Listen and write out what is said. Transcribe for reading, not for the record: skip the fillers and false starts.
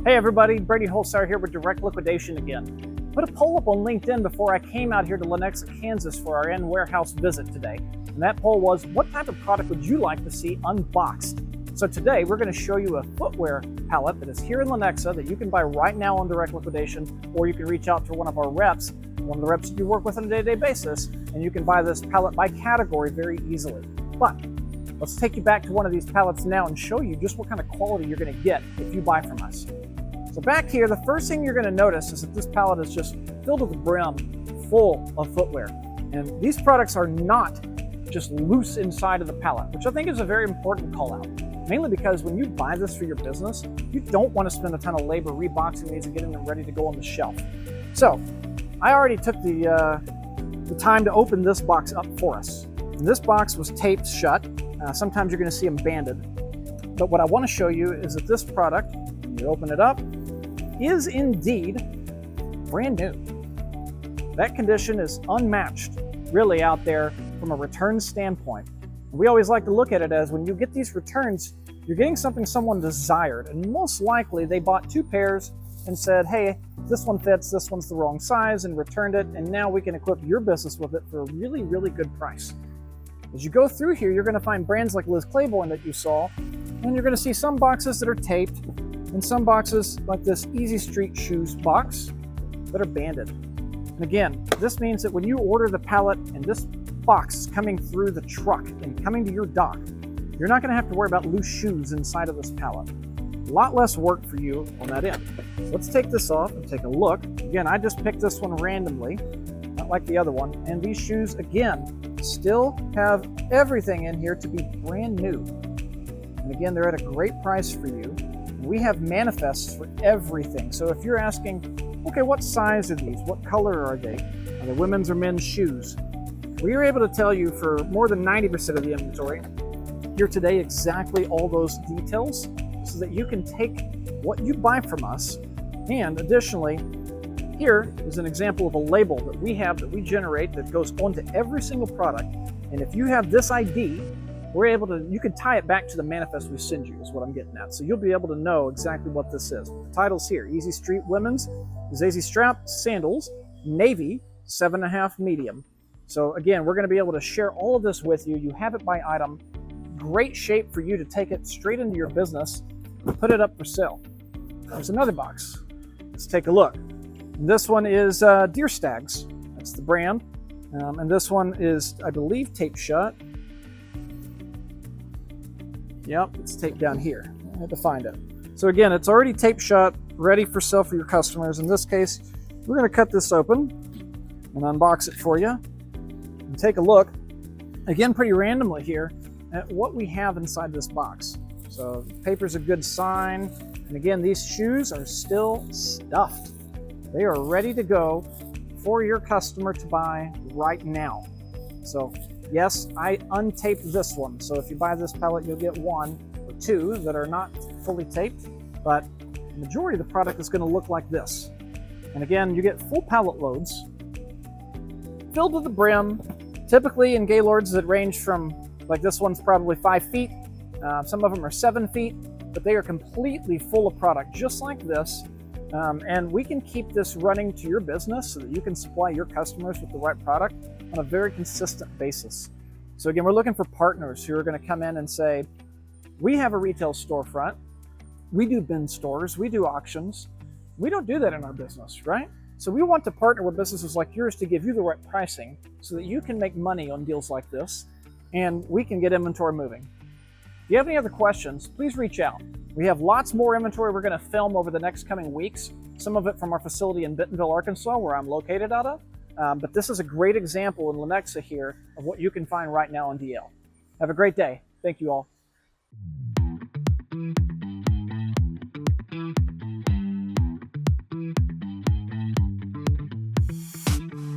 Hey everybody, Brady Holstar here with Direct Liquidation again. Put a poll up on LinkedIn before I came out here to Lenexa, Kansas for our end warehouse visit today. And that poll was, what type of product would you like to see unboxed? So today we're going to show you a footwear pallet that is here in Lenexa that you can buy right now on Direct Liquidation, or you can reach out to one of our reps, one of the reps that you work with on a day-to-day basis, and you can buy this pallet by category very easily. But let's take you back to one of these pallets now and show you just what kind of quality you're going to get if you buy from us. So back here, the first thing you're going to notice is that this pallet is just filled to the brim full of footwear. And these products are not just loose inside of the pallet, which I think is a very important call out. Mainly because when you buy this for your business, you don't want to spend a ton of labor reboxing these and getting them ready to go on the shelf. So I already took the time to open this box up for us. And this box was taped shut. Sometimes you're going to see them banded. But what I want to show you is that this product, when you open it up, is indeed brand new. That condition is unmatched really out there from a return standpoint. We always like to look at it as when you get these returns, you're getting something someone desired, and most likely they bought two pairs and said, hey, this one fits, this one's the wrong size, and returned it, and now we can equip your business with it for a really, really good price. As you go through here, you're going to find brands like Liz Claiborne that you saw, and you're going to see some boxes that are taped, and some boxes like this Easy Street Shoes box that are banded. And again, this means that when you order the pallet and this box is coming through the truck and coming to your dock, you're not going to have to worry about loose shoes inside of this pallet. A lot less work for you on that end. So let's take this off and take a look. Again, I just picked this one randomly, not like the other one. And these shoes, again, still have everything in here to be brand new. And again, they're at a great price for you. We have manifests for everything. So if you're asking, okay, what size are these? What color are they? Are they women's or men's shoes? We are able to tell you for more than 90% of the inventory here today exactly all those details so that you can take what you buy from us. And additionally, here is an example of a label that we have that we generate that goes onto every single product. And if you have this ID, we're able to, you can tie it back to the manifest we send you is what I'm getting at. So you'll be able to know exactly what this is. The title's here, Easy Street Women's, Zazie Strap Sandals, Navy, 7.5 medium. So again, we're gonna be able to share all of this with you. You have it by item, great shape for you to take it straight into your business and put it up for sale. There's another box. Let's take a look. And this one is Deer Stags, that's the brand. And this one is, I believe, taped shut. Yep, it's taped down here. I had to find it. So again, it's already taped shut, ready for sale for your customers. In this case, we're going to cut this open and unbox it for you and take a look, again, pretty randomly here, at what we have inside this box. So the paper's a good sign. And again, these shoes are still stuffed. They are ready to go for your customer to buy right now. So yes, I untaped this one. So if you buy this pallet, you'll get one or two that are not fully taped, but the majority of the product is going to look like this. And again, you get full pallet loads, filled to the brim, typically in Gaylords that range from, like this one's probably 5 feet. Some of them are 7 feet, but they are completely full of product, just like this. And we can keep this running to your business so that you can supply your customers with the right product on a very consistent basis. So again, we're looking for partners who are going to come in and say, we have a retail storefront, we do bin stores, we do auctions. We don't do that in our business, right? So we want to partner with businesses like yours to give you the right pricing so that you can make money on deals like this and we can get inventory moving. If you have any other questions, please reach out. We have lots more inventory we're going to film over the next coming weeks, some of it from our facility in Bentonville, Arkansas, where I'm located out of. But this is a great example in Lenexa here of what you can find right now in DL. Have a great day. Thank you all.